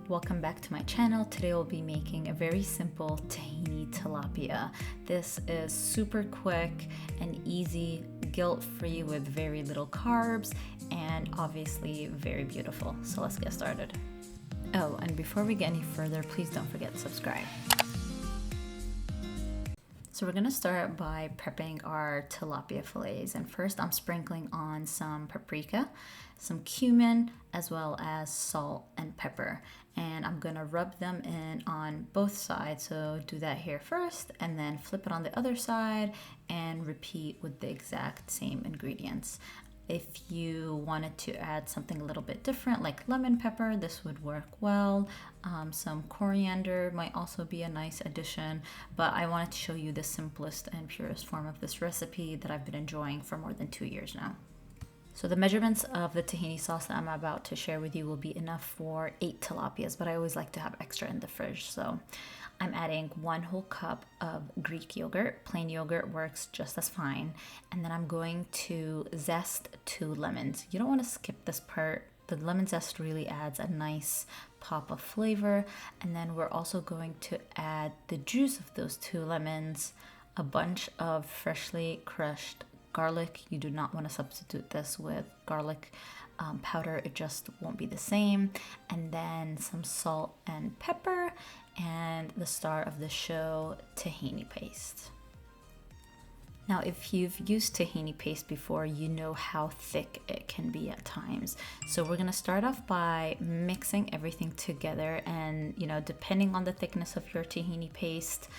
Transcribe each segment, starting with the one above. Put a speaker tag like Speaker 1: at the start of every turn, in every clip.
Speaker 1: Welcome back to my channel. Today we'll be making a very simple tahini tilapia. This is super quick and easy, guilt-free with very little carbs, and obviously very beautiful. So let's get started. Oh, and before we get any further, please don't forget to subscribe. So we're gonna start by prepping our tilapia fillets, and first I'm sprinkling on some paprika, some cumin, as well as salt and pepper, and I'm gonna rub them in on both sides. So do that here first and then flip it on the other side and repeat with the exact same ingredients. If you wanted to add something a little bit different like lemon pepper, this would work well. Some coriander might also be a nice addition, but I wanted to show you the simplest and purest form of this recipe that I've been enjoying for more than 2 years now. So the measurements of the tahini sauce that I'm about to share with you will be enough for 8 tilapias, but I always like to have extra in the fridge. So I'm adding 1 whole cup of Greek yogurt. Plain yogurt works just as fine. And then I'm going to zest 2 lemons. You don't want to skip this part. The lemon zest really adds a nice pop of flavor. And then we're also going to add the juice of those 2 lemons, a bunch of freshly crushed garlic. You do not want to substitute this with garlic powder. It just won't be the same. And then some salt and pepper, and the star of the show, tahini paste. Now, if you've used tahini paste before, you know how thick it can be at times. So we're gonna start off by mixing everything together, and depending on the thickness of your tahini paste,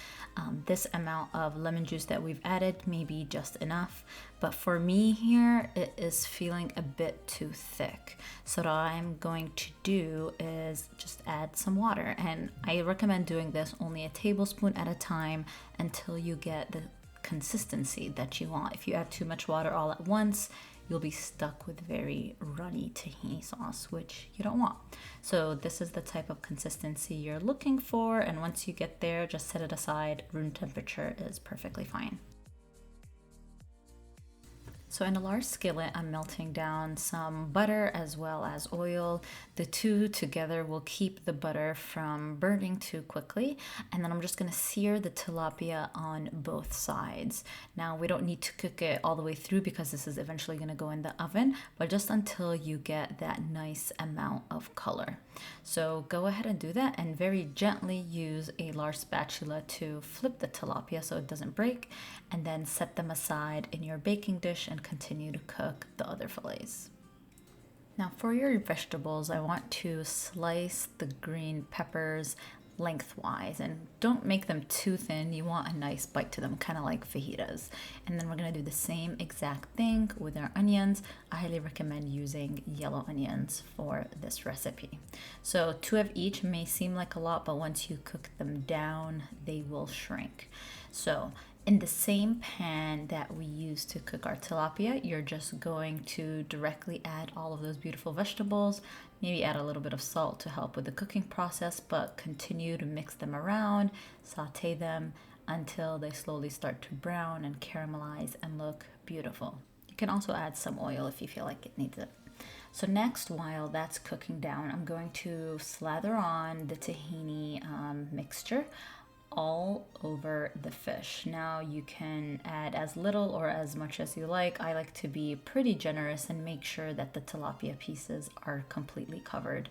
Speaker 1: this amount of lemon juice that we've added may be just enough. But for me here, it is feeling a bit too thick. So what I'm going to do is just add some water. And I recommend doing this only a tablespoon at a time until you get the consistency that you want. If you add too much water all at once, you'll be stuck with very runny tahini sauce, which you don't want. So this is the type of consistency you're looking for, and once you get there, just set it aside. Room temperature is perfectly fine. So in a large skillet, I'm melting down some butter as well as oil. The two together will keep the butter from burning too quickly. And then I'm just gonna sear the tilapia on both sides. Now, we don't need to cook it all the way through because this is eventually gonna go in the oven, but just until you get that nice amount of color. So go ahead and do that, and very gently use a large spatula to flip the tilapia so it doesn't break, and then set them aside in your baking dish and continue to cook the other fillets. Now for your vegetables, I want to slice the green peppers lengthwise, and don't make them too thin. You want a nice bite to them, kind of like fajitas. And then we're gonna do the same exact thing with our onions. I highly recommend using yellow onions for this recipe. So 2 of each may seem like a lot, but once you cook them down, they will shrink. So in the same pan that we use to cook our tilapia, you're just going to directly add all of those beautiful vegetables. Maybe add a little bit of salt to help with the cooking process, but continue to mix them around, saute them until they slowly start to brown and caramelize and look beautiful. You can also add some oil if you feel like it needs it. So next, while that's cooking down, I'm going to slather on the tahini mixture all over the fish. Now you can add as little or as much as you like. I like to be pretty generous and make sure that the tilapia pieces are completely covered.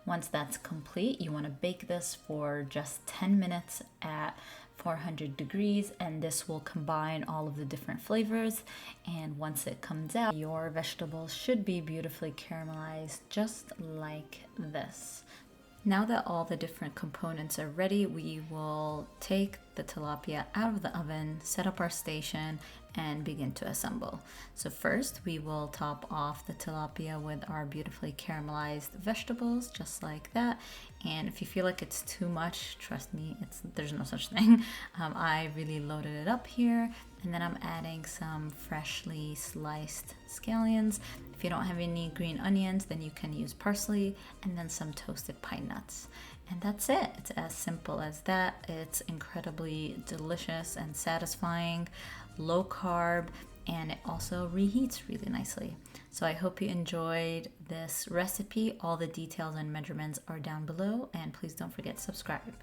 Speaker 1: Once that's complete, you want to bake this for just 10 minutes at 400 degrees, and this will combine all of the different flavors. And once it comes out, your vegetables should be beautifully caramelized, just like this. Now that all the different components are ready, we will take the tilapia out of the oven, set up our station, and begin to assemble. So first, we will top off the tilapia with our beautifully caramelized vegetables, just like that. And if you feel like it's too much, trust me, there's no such thing. I really loaded it up here. And then I'm adding some freshly sliced scallions. If you don't have any green onions, then you can use parsley, and then some toasted pine nuts. And that's it. It's as simple as that. It's incredibly delicious and satisfying, low carb, and it also reheats really nicely. So I hope you enjoyed this recipe. All the details and measurements are down below, and please don't forget to subscribe.